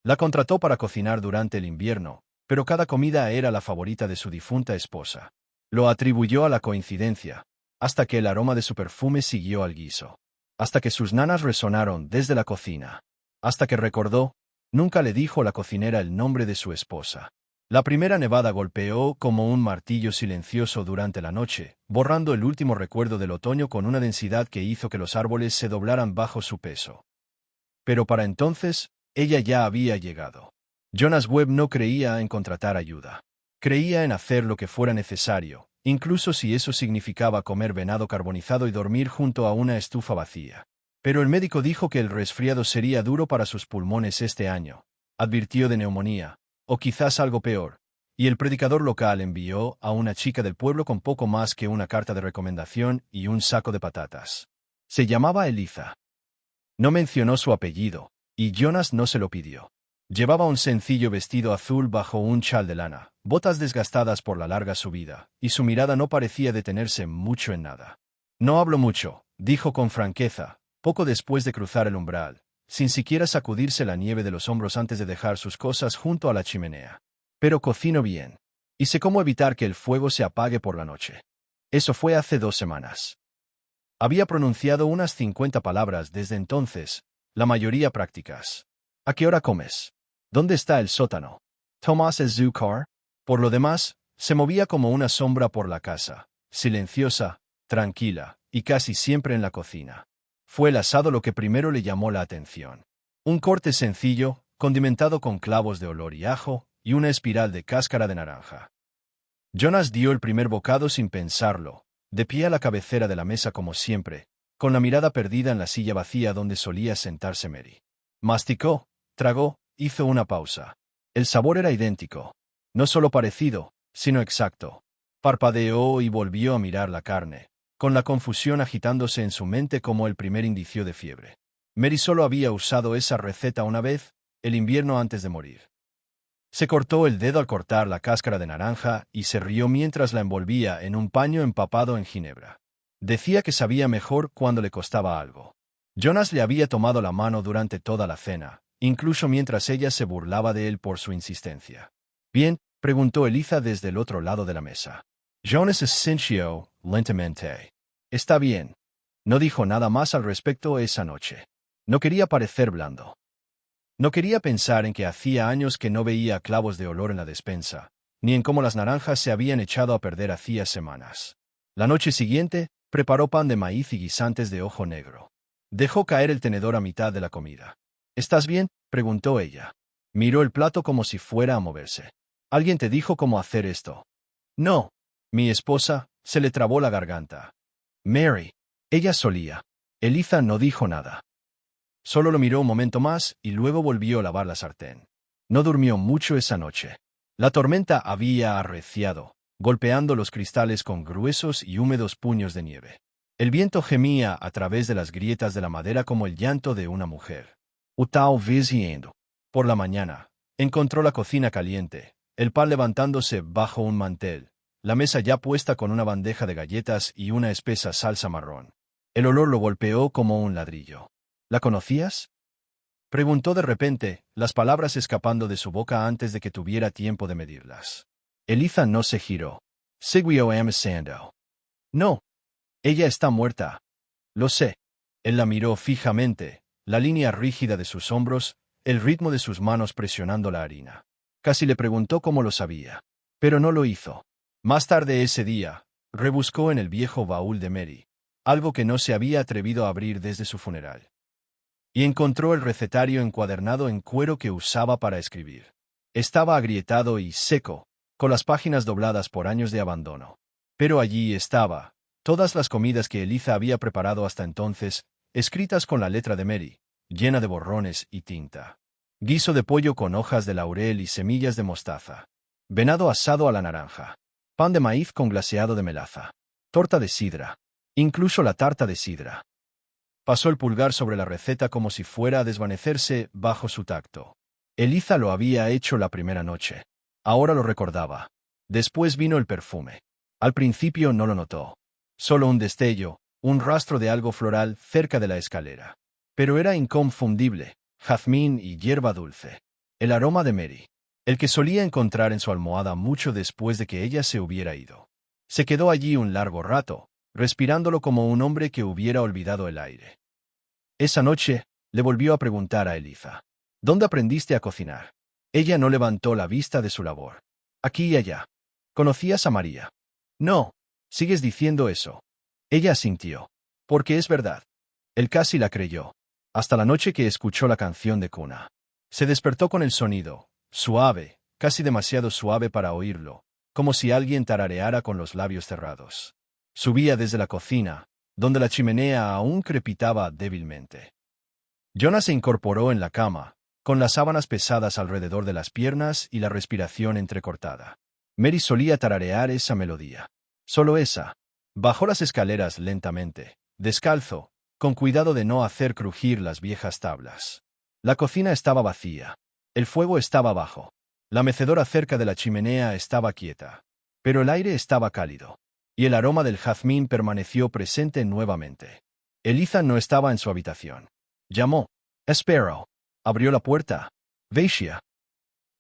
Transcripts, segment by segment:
La contrató para cocinar durante el invierno, pero cada comida era la favorita de su difunta esposa. Lo atribuyó a la coincidencia, hasta que el aroma de su perfume siguió al guiso. Hasta que sus nanas resonaron desde la cocina. Hasta que recordó, nunca le dijo la cocinera el nombre de su esposa. La primera nevada golpeó como un martillo silencioso durante la noche, borrando el último recuerdo del otoño con una densidad que hizo que los árboles se doblaran bajo su peso. Pero para entonces, ella ya había llegado. Jonas Webb no creía en contratar ayuda. Creía en hacer lo que fuera necesario, incluso si eso significaba comer venado carbonizado y dormir junto a una estufa vacía. Pero el médico dijo que el resfriado sería duro para sus pulmones este año. Advirtió de neumonía, o quizás algo peor, y el predicador local envió a una chica del pueblo con poco más que una carta de recomendación y un saco de patatas. Se llamaba Eliza. No mencionó su apellido, y Jonas no se lo pidió. Llevaba un sencillo vestido azul bajo un chal de lana, botas desgastadas por la larga subida, y su mirada no parecía detenerse mucho en nada. No hablo mucho, dijo con franqueza, poco después de cruzar el umbral, sin siquiera sacudirse la nieve de los hombros antes de dejar sus cosas junto a la chimenea. Pero cocino bien. Y sé cómo evitar que el fuego se apague por la noche. Eso fue hace 2 semanas. Había pronunciado unas 50 palabras desde entonces, la mayoría prácticas. ¿A qué hora comes? ¿Dónde está el sótano? ¿Tomas el zoo car? Por lo demás, se movía como una sombra por la casa, silenciosa, tranquila, y casi siempre en la cocina. Fue el asado lo que primero le llamó la atención. Un corte sencillo, condimentado con clavos de olor y ajo, y una espiral de cáscara de naranja. Jonas dio el primer bocado sin pensarlo, de pie a la cabecera de la mesa como siempre, con la mirada perdida en la silla vacía donde solía sentarse Mary. Masticó, tragó, hizo una pausa. El sabor era idéntico. No solo parecido, sino exacto. Parpadeó y volvió a mirar la carne, con la confusión agitándose en su mente como el primer indicio de fiebre. Mary solo había usado esa receta una vez, el invierno antes de morir. Se cortó el dedo al cortar la cáscara de naranja y se rió mientras la envolvía en un paño empapado en ginebra. Decía que sabía mejor cuando le costaba algo. Jonas le había tomado la mano durante toda la cena, incluso mientras ella se burlaba de él por su insistencia. «Bien», preguntó Eliza desde el otro lado de la mesa. Jonas asintió lentamente. «Está bien». No dijo nada más al respecto esa noche. No quería parecer blando. No quería pensar en que hacía años que no veía clavos de olor en la despensa, ni en cómo las naranjas se habían echado a perder hacía semanas. La noche siguiente, preparó pan de maíz y guisantes de ojo negro. Dejó caer el tenedor a mitad de la comida. «¿Estás bien?», preguntó ella. Miró el plato como si fuera a moverse. «¿Alguien te dijo cómo hacer esto?» «No. Mi esposa», se le trabó la garganta. «Mary». Ella solía. Eliza no dijo nada. Solo lo miró un momento más y luego volvió a lavar la sartén. No durmió mucho esa noche. La tormenta había arreciado, golpeando los cristales con gruesos y húmedos puños de nieve. El viento gemía a través de las grietas de la madera como el llanto de una mujer. Tal vez yendo. Por la mañana, encontró la cocina caliente, el pan levantándose bajo un mantel, la mesa ya puesta con una bandeja de galletas y una espesa salsa marrón. El olor lo golpeó como un ladrillo. «¿La conocías?», preguntó de repente, las palabras escapando de su boca antes de que tuviera tiempo de medirlas. Eliza no se giró. Siguió amasando. «No. Ella está muerta». «Lo sé». Él la miró fijamente, la línea rígida de sus hombros, el ritmo de sus manos presionando la harina. Casi le preguntó cómo lo sabía. Pero no lo hizo. Más tarde ese día, rebuscó en el viejo baúl de Mary, algo que no se había atrevido a abrir desde su funeral. Y encontró el recetario encuadernado en cuero que usaba para escribir. Estaba agrietado y seco, con las páginas dobladas por años de abandono. Pero allí estaba, todas las comidas que Eliza había preparado hasta entonces, escritas con la letra de Mary, llena de borrones y tinta. Guiso de pollo con hojas de laurel y semillas de mostaza. Venado asado a la naranja. Pan de maíz con glaseado de melaza. Torta de sidra. Incluso la tarta de sidra. Pasó el pulgar sobre la receta como si fuera a desvanecerse bajo su tacto. Eliza lo había hecho la primera noche. Ahora lo recordaba. Después vino el perfume. Al principio no lo notó. Solo un destello, un rastro de algo floral cerca de la escalera. Pero era inconfundible, jazmín y hierba dulce. El aroma de Mary, el que solía encontrar en su almohada mucho después de que ella se hubiera ido. Se quedó allí un largo rato, respirándolo como un hombre que hubiera olvidado el aire. Esa noche, le volvió a preguntar a Eliza: ¿Dónde aprendiste a cocinar? Ella no levantó la vista de su labor. Aquí y allá. ¿Conocías a María? No. ¿Sigues diciendo eso? Ella asintió. Porque es verdad. Él casi la creyó. Hasta la noche que escuchó la canción de cuna. Se despertó con el sonido, suave, casi demasiado suave para oírlo, como si alguien tarareara con los labios cerrados. Subía desde la cocina, donde la chimenea aún crepitaba débilmente. Jonah se incorporó en la cama, con las sábanas pesadas alrededor de las piernas y la respiración entrecortada. Mary solía tararear esa melodía. Solo esa. Bajó las escaleras lentamente, descalzo, con cuidado de no hacer crujir las viejas tablas. La cocina estaba vacía. El fuego estaba bajo. La mecedora cerca de la chimenea estaba quieta. Pero el aire estaba cálido. Y el aroma del jazmín permaneció presente nuevamente. Eliza no estaba en su habitación. Llamó. Espero. Abrió la puerta. Veishia.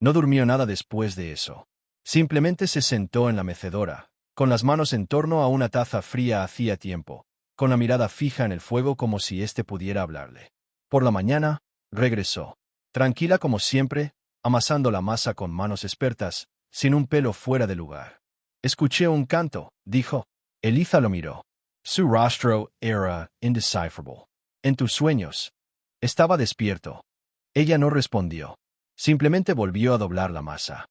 No durmió nada después de eso. Simplemente se sentó en la mecedora, con las manos en torno a una taza fría hacía tiempo, con la mirada fija en el fuego como si éste pudiera hablarle. Por la mañana, regresó. Tranquila como siempre, amasando la masa con manos expertas, sin un pelo fuera de lugar. Escuché un canto, dijo. Eliza lo miró. Su rostro era indecipherable. En tus sueños. Estaba despierto. Ella no respondió. Simplemente volvió a doblar la masa.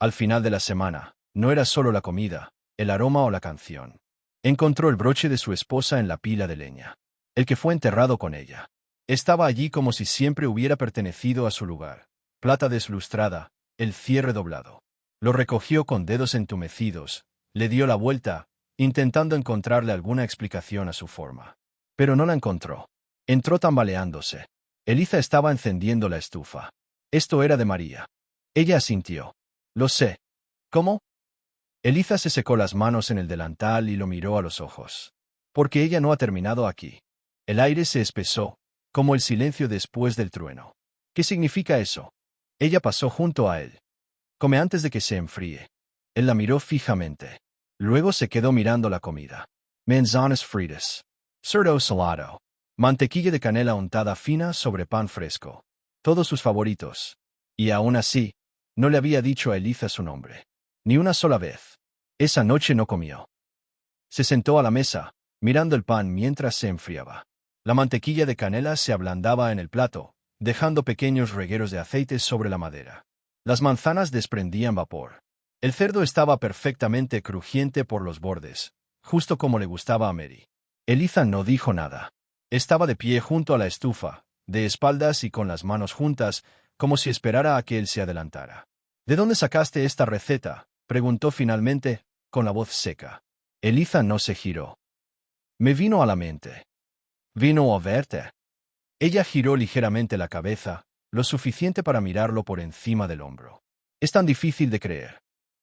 Al final de la semana, no era solo la comida, el aroma o la canción. Encontró el broche de su esposa en la pila de leña. El que fue enterrado con ella. Estaba allí como si siempre hubiera pertenecido a su lugar. Plata deslustrada, el cierre doblado. Lo recogió con dedos entumecidos, le dio la vuelta, intentando encontrarle alguna explicación a su forma. Pero no la encontró. Entró tambaleándose. Eliza estaba encendiendo la estufa. Esto era de María. Ella asintió. Lo sé. ¿Cómo? Eliza se secó las manos en el delantal y lo miró a los ojos. Porque ella no ha terminado aquí. El aire se espesó, como el silencio después del trueno. ¿Qué significa eso? Ella pasó junto a él. Come antes de que se enfríe. Él la miró fijamente. Luego se quedó mirando la comida. Manzanas fritas. Cerdo salado. Mantequilla de canela untada fina sobre pan fresco. Todos sus favoritos. Y aún así, no le había dicho a Eliza su nombre. Ni una sola vez. Esa noche no comió. Se sentó a la mesa, mirando el pan mientras se enfriaba. La mantequilla de canela se ablandaba en el plato, dejando pequeños regueros de aceite sobre la madera. Las manzanas desprendían vapor. El cerdo estaba perfectamente crujiente por los bordes, justo como le gustaba a Mary. Eliza no dijo nada. Estaba de pie junto a la estufa, de espaldas y con las manos juntas, como si esperara a que él se adelantara. ¿De dónde sacaste esta receta?, preguntó finalmente, con la voz seca. Eliza no se giró. Me vino a la mente. ¿Vino a verte? Ella giró ligeramente la cabeza, lo suficiente para mirarlo por encima del hombro. Es tan difícil de creer.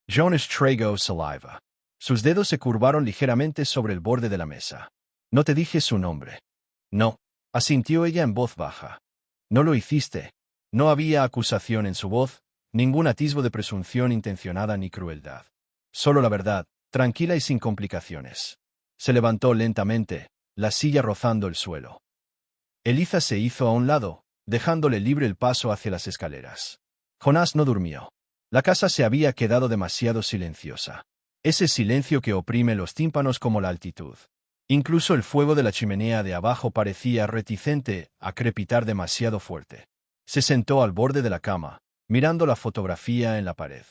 Jonas tragó saliva. Sus dedos se curvaron ligeramente sobre el borde de la mesa. No te dije su nombre. No, asintió ella en voz baja. No lo hiciste. No había acusación en su voz, ningún atisbo de presunción intencionada ni crueldad. Solo la verdad, tranquila y sin complicaciones. Se levantó lentamente, la silla rozando el suelo. Eliza se hizo a un lado, dejándole libre el paso hacia las escaleras. Jonás no durmió. La casa se había quedado demasiado silenciosa. Ese silencio que oprime los tímpanos como la altitud. Incluso el fuego de la chimenea de abajo parecía reticente a crepitar demasiado fuerte. Se sentó al borde de la cama, mirando la fotografía en la pared.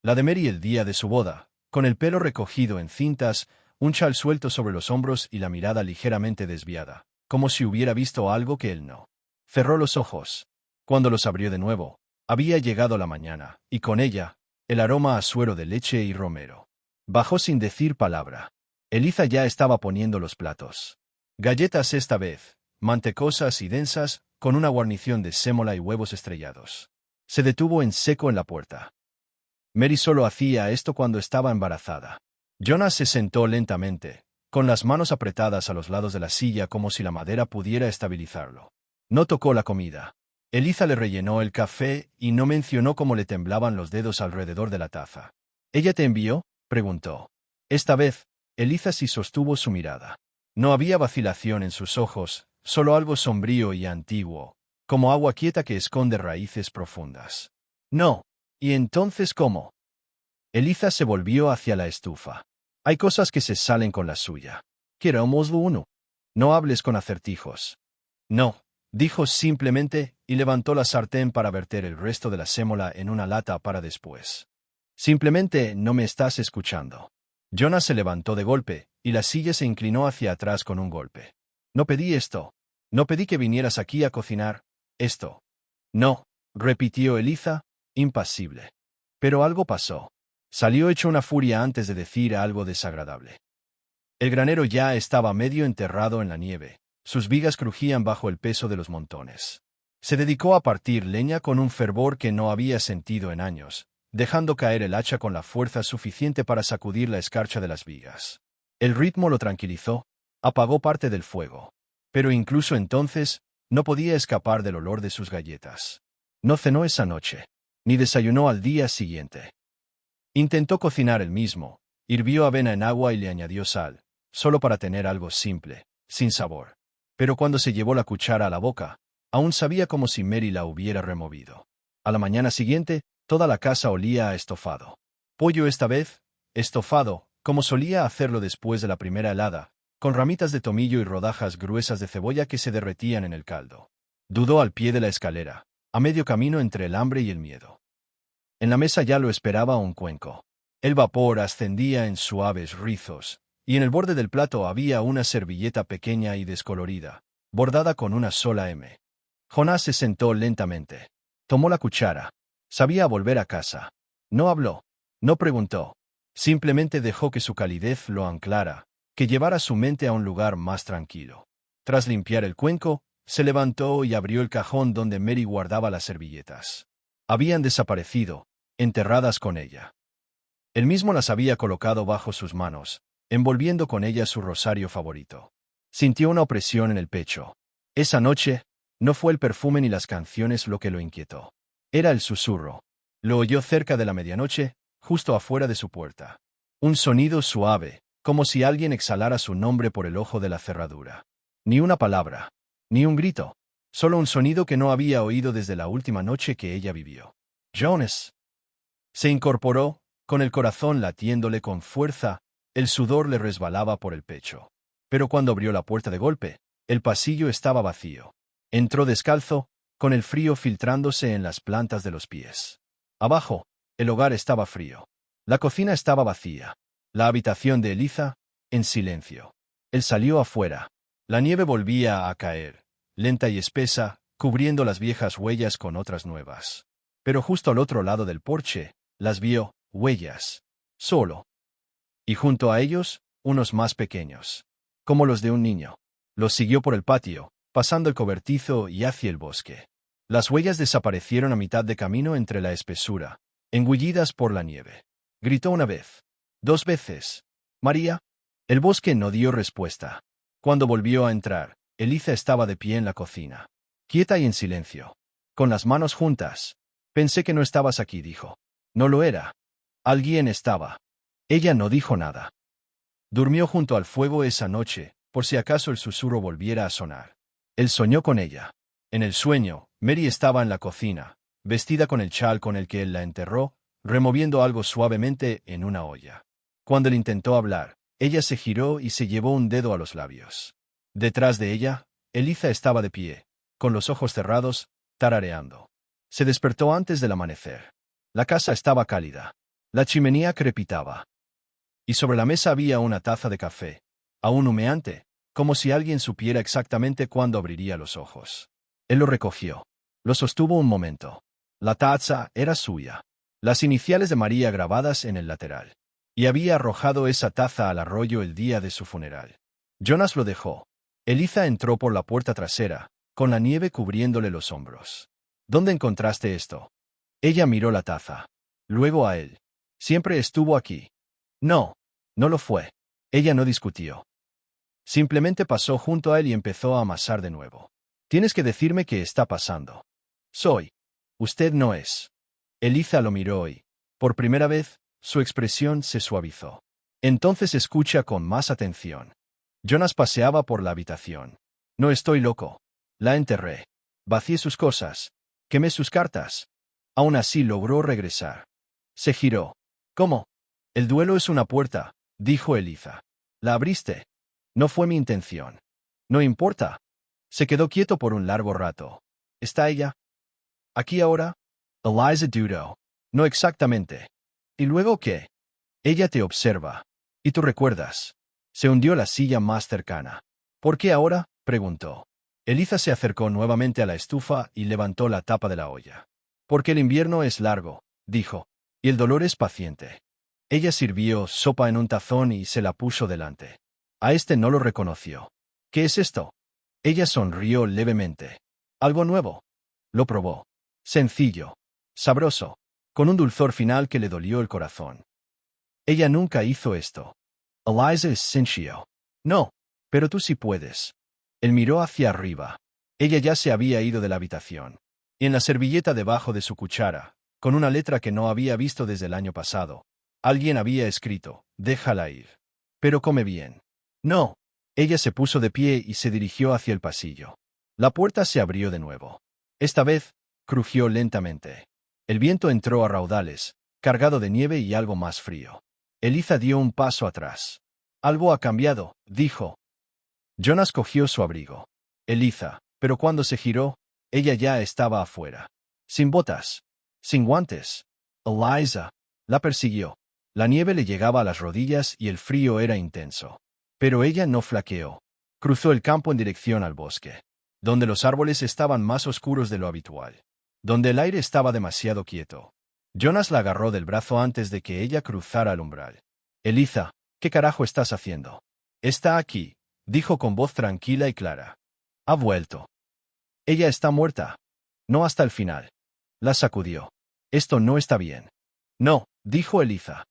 La de Mary el día de su boda, con el pelo recogido en cintas, un chal suelto sobre los hombros y la mirada ligeramente desviada, como si hubiera visto algo que él no. Cerró los ojos. Cuando los abrió de nuevo, había llegado la mañana, y con ella, el aroma a suero de leche y romero. Bajó sin decir palabra. Eliza ya estaba poniendo los platos. Galletas esta vez, mantecosas y densas, con una guarnición de sémola y huevos estrellados. Se detuvo en seco en la puerta. Mary solo hacía esto cuando estaba embarazada. Jonas se sentó lentamente, con las manos apretadas a los lados de la silla como si la madera pudiera estabilizarlo. No tocó la comida. Eliza le rellenó el café y no mencionó cómo le temblaban los dedos alrededor de la taza. ¿Ella te envió?, preguntó. Esta vez, Eliza sí sostuvo su mirada. No había vacilación en sus ojos, solo algo sombrío y antiguo, como agua quieta que esconde raíces profundas. No. ¿Y entonces cómo? Eliza se volvió hacia la estufa. Hay cosas que se salen con la suya. Querámoslo uno. No hables con acertijos. No, dijo simplemente y levantó la sartén para verter el resto de la sémola en una lata para después. Simplemente no me estás escuchando. Jonas se levantó de golpe, y la silla se inclinó hacia atrás con un golpe. No pedí esto. No pedí que vinieras aquí a cocinar. Esto. No, repitió Eliza, impasible. Pero algo pasó. Salió hecho una furia antes de decir algo desagradable. El granero ya estaba medio enterrado en la nieve. Sus vigas crujían bajo el peso de los montones. Se dedicó a partir leña con un fervor que no había sentido en años, dejando caer el hacha con la fuerza suficiente para sacudir la escarcha de las vigas. El ritmo lo tranquilizó, apagó parte del fuego. Pero incluso entonces, no podía escapar del olor de sus galletas. No cenó esa noche, ni desayunó al día siguiente. Intentó cocinar él mismo, hirvió avena en agua y le añadió sal, solo para tener algo simple, sin sabor. Pero cuando se llevó la cuchara a la boca, aún sabía como si Mary la hubiera removido. A la mañana siguiente, toda la casa olía a estofado. Pollo esta vez, estofado, como solía hacerlo después de la primera helada, con ramitas de tomillo y rodajas gruesas de cebolla que se derretían en el caldo. Dudó al pie de la escalera, a medio camino entre el hambre y el miedo. En la mesa ya lo esperaba un cuenco. El vapor ascendía en suaves rizos, y en el borde del plato había una servilleta pequeña y descolorida, bordada con una sola M. Jonás se sentó lentamente. Tomó la cuchara. Sabía volver a casa. No habló. No preguntó. Simplemente dejó que su calidez lo anclara, que llevara su mente a un lugar más tranquilo. Tras limpiar el cuenco, se levantó y abrió el cajón donde Mary guardaba las servilletas. Habían desaparecido, enterradas con ella. Él mismo las había colocado bajo sus manos, envolviendo con ellas su rosario favorito. Sintió una opresión en el pecho. Esa noche, no fue el perfume ni las canciones lo que lo inquietó. Era el susurro. Lo oyó cerca de la medianoche, justo afuera de su puerta. Un sonido suave, como si alguien exhalara su nombre por el ojo de la cerradura. Ni una palabra, ni un grito, solo un sonido que no había oído desde la última noche que ella vivió. Jonas. Se incorporó, con el corazón latiéndole con fuerza, el sudor le resbalaba por el pecho. Pero cuando abrió la puerta de golpe, el pasillo estaba vacío. Entró descalzo, con el frío filtrándose en las plantas de los pies. Abajo, el hogar estaba frío. La cocina estaba vacía. La habitación de Eliza, en silencio. Él salió afuera. La nieve volvía a caer, lenta y espesa, cubriendo las viejas huellas con otras nuevas. Pero justo al otro lado del porche, las vio, huellas. Solo. Y junto a ellos, unos más pequeños. Como los de un niño. Los siguió por el patio, pasando el cobertizo y hacia el bosque. Las huellas desaparecieron a mitad de camino entre la espesura, engullidas por la nieve. Gritó una vez. 2 veces. «María». El bosque no dio respuesta. Cuando volvió a entrar, Eliza estaba de pie en la cocina. Quieta y en silencio. Con las manos juntas. «Pensé que no estabas aquí», dijo. No lo era. Alguien estaba. Ella no dijo nada. Durmió junto al fuego esa noche, por si acaso el susurro volviera a sonar. Él soñó con ella. En el sueño, Mary estaba en la cocina, vestida con el chal con el que él la enterró, removiendo algo suavemente en una olla. Cuando él intentó hablar, ella se giró y se llevó un dedo a los labios. Detrás de ella, Eliza estaba de pie, con los ojos cerrados, tarareando. Se despertó antes del amanecer. La casa estaba cálida. La chimenea crepitaba. Y sobre la mesa había una taza de café, aún humeante, como si alguien supiera exactamente cuándo abriría los ojos. Él lo recogió. Lo sostuvo un momento. La taza era suya. Las iniciales de María grabadas en el lateral. Y había arrojado esa taza al arroyo el día de su funeral. Jonas lo dejó. Eliza entró por la puerta trasera, con la nieve cubriéndole los hombros. ¿Dónde encontraste esto? Ella miró la taza. Luego a él. Siempre estuvo aquí. No, no lo fue. Ella no discutió. Simplemente pasó junto a él y empezó a amasar de nuevo. Tienes que decirme qué está pasando. Soy. Usted no es. Eliza lo miró y, por primera vez, su expresión se suavizó. Entonces escucha con más atención. Jonas paseaba por la habitación. No estoy loco. La enterré. Vacié sus cosas. Quemé sus cartas. Aún así logró regresar. Se giró. ¿Cómo? El duelo es una puerta, dijo Eliza. ¿La abriste? No fue mi intención. No importa. Se quedó quieto por un largo rato. ¿Está ella aquí ahora? Eliza dudó. No exactamente. ¿Y luego qué? Ella te observa. ¿Y tú recuerdas? Se hundió la silla más cercana. ¿Por qué ahora? Preguntó. Eliza se acercó nuevamente a la estufa y levantó la tapa de la olla. Porque el invierno es largo, dijo, y el dolor es paciente. Ella sirvió sopa en un tazón y se la puso delante. A este no lo reconoció. ¿Qué es esto? Ella sonrió levemente. Algo nuevo. Lo probó. Sencillo. Sabroso. Con un dulzor final que le dolió el corazón. Ella nunca hizo esto. Eliza es sencillo. No, pero tú sí puedes. Él miró hacia arriba. Ella ya se había ido de la habitación. Y en la servilleta debajo de su cuchara, con una letra que no había visto desde el año pasado, alguien había escrito, déjala ir. Pero come bien. No. Ella se puso de pie y se dirigió hacia el pasillo. La puerta se abrió de nuevo. Esta vez, crujió lentamente. El viento entró a raudales, cargado de nieve y algo más frío. Eliza dio un paso atrás. Algo ha cambiado, dijo. Jonas cogió su abrigo. Eliza, pero cuando se giró, ella ya estaba afuera. Sin botas. Sin guantes. Eliza. La persiguió. La nieve le llegaba a las rodillas y el frío era intenso. Pero ella no flaqueó. Cruzó el campo en dirección al bosque, donde los árboles estaban más oscuros de lo habitual, donde el aire estaba demasiado quieto. Jonas la agarró del brazo antes de que ella cruzara el umbral. Eliza, ¿qué carajo estás haciendo? Está aquí, dijo con voz tranquila y clara. Ha vuelto. Ella está muerta. No hasta el final. La sacudió. Esto no está bien. No, dijo Eliza.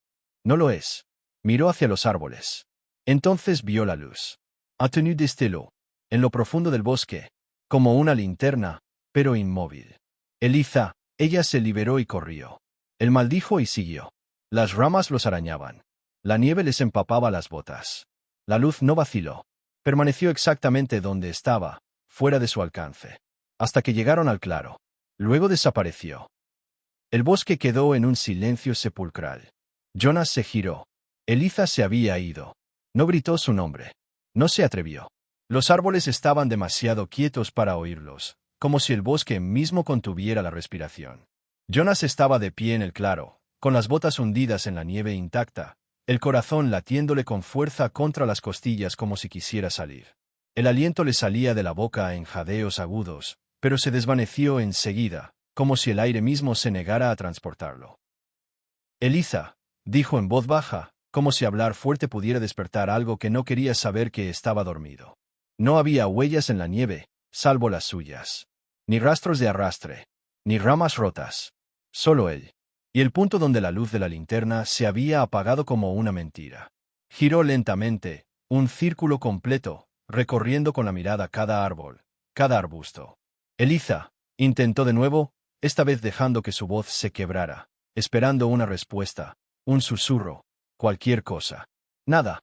No lo es. Miró hacia los árboles. Entonces vio la luz. A tenue destelló, en lo profundo del bosque, como una linterna, pero inmóvil. Eliza, ella se liberó y corrió. Él maldijo y siguió. Las ramas los arañaban. La nieve les empapaba las botas. La luz no vaciló. Permaneció exactamente donde estaba, fuera de su alcance, hasta que llegaron al claro. Luego desapareció. El bosque quedó en un silencio sepulcral. Jonas se giró. Eliza se había ido. No gritó su nombre. No se atrevió. Los árboles estaban demasiado quietos para oírlos, como si el bosque mismo contuviera la respiración. Jonas estaba de pie en el claro, con las botas hundidas en la nieve intacta, el corazón latiéndole con fuerza contra las costillas como si quisiera salir. El aliento le salía de la boca en jadeos agudos, pero se desvaneció enseguida, como si el aire mismo se negara a transportarlo. Eliza, dijo en voz baja, como si hablar fuerte pudiera despertar algo que no quería saber que estaba dormido. No había huellas en la nieve, salvo las suyas. Ni rastros de arrastre, ni ramas rotas. Solo él. Y el punto donde la luz de la linterna se había apagado como una mentira. Giró lentamente, un círculo completo, recorriendo con la mirada cada árbol, cada arbusto. Eliza, intentó de nuevo, esta vez dejando que su voz se quebrara, esperando una respuesta, un susurro, cualquier cosa. Nada.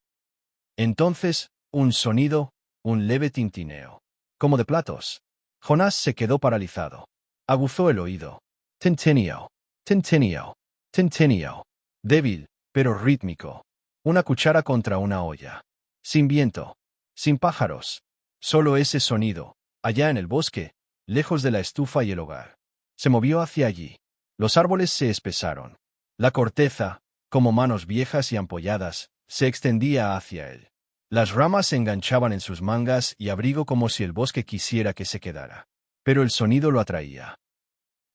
Entonces, un sonido, un leve tintineo. Como de platos. Jonás se quedó paralizado. Aguzó el oído. Tintineo. Tintineo. Tintineo. Débil, pero rítmico. Una cuchara contra una olla. Sin viento. Sin pájaros. Solo ese sonido, allá en el bosque, lejos de la estufa y el hogar. Se movió hacia allí. Los árboles se espesaron. La corteza, como manos viejas y ampolladas, se extendía hacia él. Las ramas se enganchaban en sus mangas y abrigo como si el bosque quisiera que se quedara. Pero el sonido lo atraía.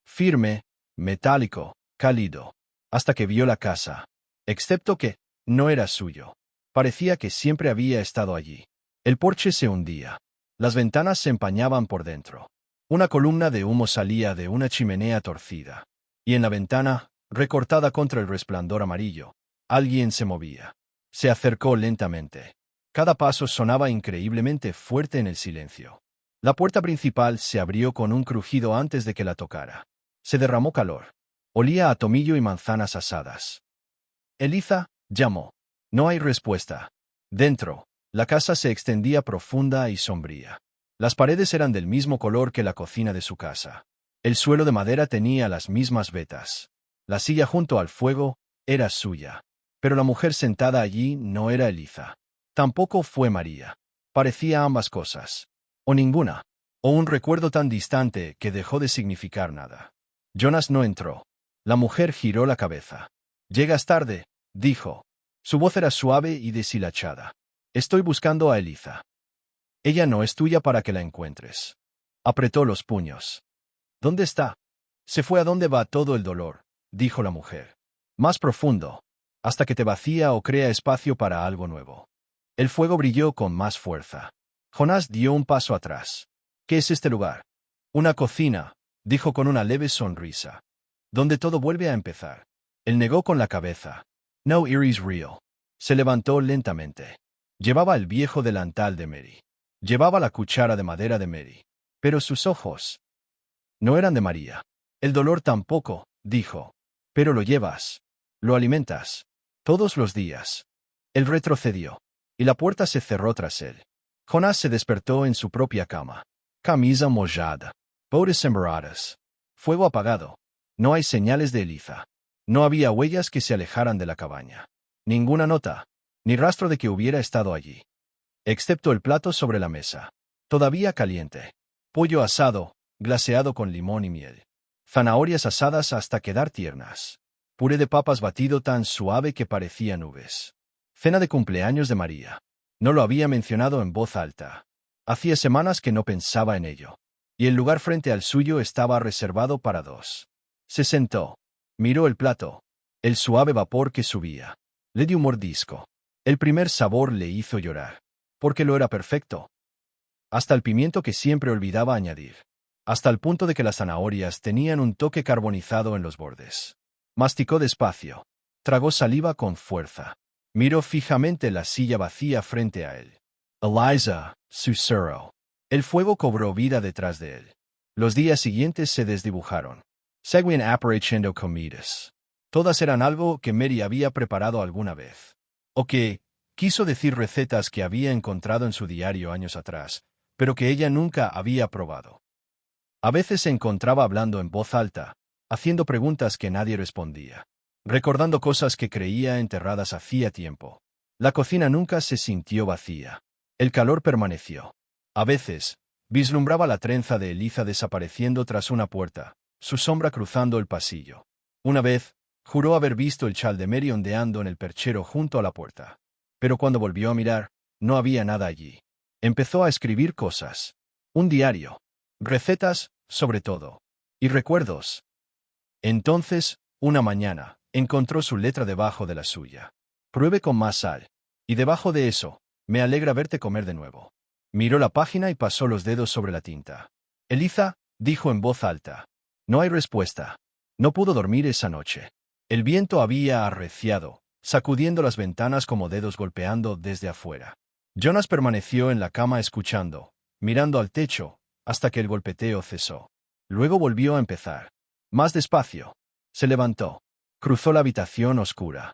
Firme, metálico, cálido, hasta que vio la casa. Excepto que no era suyo. Parecía que siempre había estado allí. El porche se hundía. Las ventanas se empañaban por dentro. Una columna de humo salía de una chimenea torcida. Y en la ventana, recortada contra el resplandor amarillo, alguien se movía. Se acercó lentamente. Cada paso sonaba increíblemente fuerte en el silencio. La puerta principal se abrió con un crujido antes de que la tocara. Se derramó calor. Olía a tomillo y manzanas asadas. Eliza, llamó. No hay respuesta. Dentro, la casa se extendía profunda y sombría. Las paredes eran del mismo color que la cocina de su casa. El suelo de madera tenía las mismas vetas. La silla junto al fuego era suya. Pero la mujer sentada allí no era Eliza. Tampoco fue María. Parecía ambas cosas. O ninguna. O un recuerdo tan distante que dejó de significar nada. Jonas no entró. La mujer giró la cabeza. «Llegas tarde», dijo. Su voz era suave y deshilachada. «Estoy buscando a Eliza. Ella no es tuya para que la encuentres». Apretó los puños. «¿Dónde está?» «Se fue a donde va todo el dolor», dijo la mujer. «Más profundo, hasta que te vacía o crea espacio para algo nuevo». El fuego brilló con más fuerza. Jonás dio un paso atrás. «¿Qué es este lugar?» «Una cocina», dijo con una leve sonrisa. «Donde todo vuelve a empezar». Él negó con la cabeza. «No, it is real». Se levantó lentamente. Llevaba el viejo delantal de Mary. Llevaba la cuchara de madera de Mary. Pero sus ojos no eran de María. «El dolor tampoco», dijo. «Pero lo llevas. Lo alimentas. Todos los días». Él retrocedió. Y la puerta se cerró tras él. Jonás se despertó en su propia cama. Camisa mojada. Botas sembradas. Fuego apagado. No hay señales de Eliza. No había huellas que se alejaran de la cabaña. Ninguna nota. Ni rastro de que hubiera estado allí. Excepto el plato sobre la mesa. Todavía caliente. Pollo asado, glaseado con limón y miel. Zanahorias asadas hasta quedar tiernas. Puré de papas batido tan suave que parecía nubes. Cena de cumpleaños de María. No lo había mencionado en voz alta. Hacía semanas que no pensaba en ello. Y el lugar frente al suyo estaba reservado para dos. Se sentó. Miró el plato. El suave vapor que subía. Le dio un mordisco. El primer sabor le hizo llorar. Porque lo era perfecto. Hasta el pimiento que siempre olvidaba añadir. Hasta el punto de que las zanahorias tenían un toque carbonizado en los bordes. Masticó despacio. Tragó saliva con fuerza. Miró fijamente la silla vacía frente a él. «Eliza», susurró. El fuego cobró vida detrás de él. Los días siguientes se desdibujaron. Seguían apareciendo comidas. Todas eran algo que Mary había preparado alguna vez. O que, quiso decir, recetas que había encontrado en su diario años atrás, pero que ella nunca había probado. A veces se encontraba hablando en voz alta, haciendo preguntas que nadie respondía. Recordando cosas que creía enterradas hacía tiempo. La cocina nunca se sintió vacía. El calor permaneció. A veces, vislumbraba la trenza de Eliza desapareciendo tras una puerta, su sombra cruzando el pasillo. Una vez, juró haber visto el chal de Mary ondeando en el perchero junto a la puerta. Pero cuando volvió a mirar, no había nada allí. Empezó a escribir cosas. Un diario. Recetas, sobre todo. Y recuerdos. Entonces, una mañana, encontró su letra debajo de la suya. «Pruebe con más sal. Y debajo de eso, me alegra verte comer de nuevo». Miró la página y pasó los dedos sobre la tinta. «Eliza», dijo en voz alta. No hay respuesta. No pudo dormir esa noche. El viento había arreciado, sacudiendo las ventanas como dedos golpeando desde afuera. Jonas permaneció en la cama escuchando, mirando al techo, hasta que el golpeteo cesó. Luego volvió a empezar. Más despacio. Se levantó. Cruzó la habitación oscura.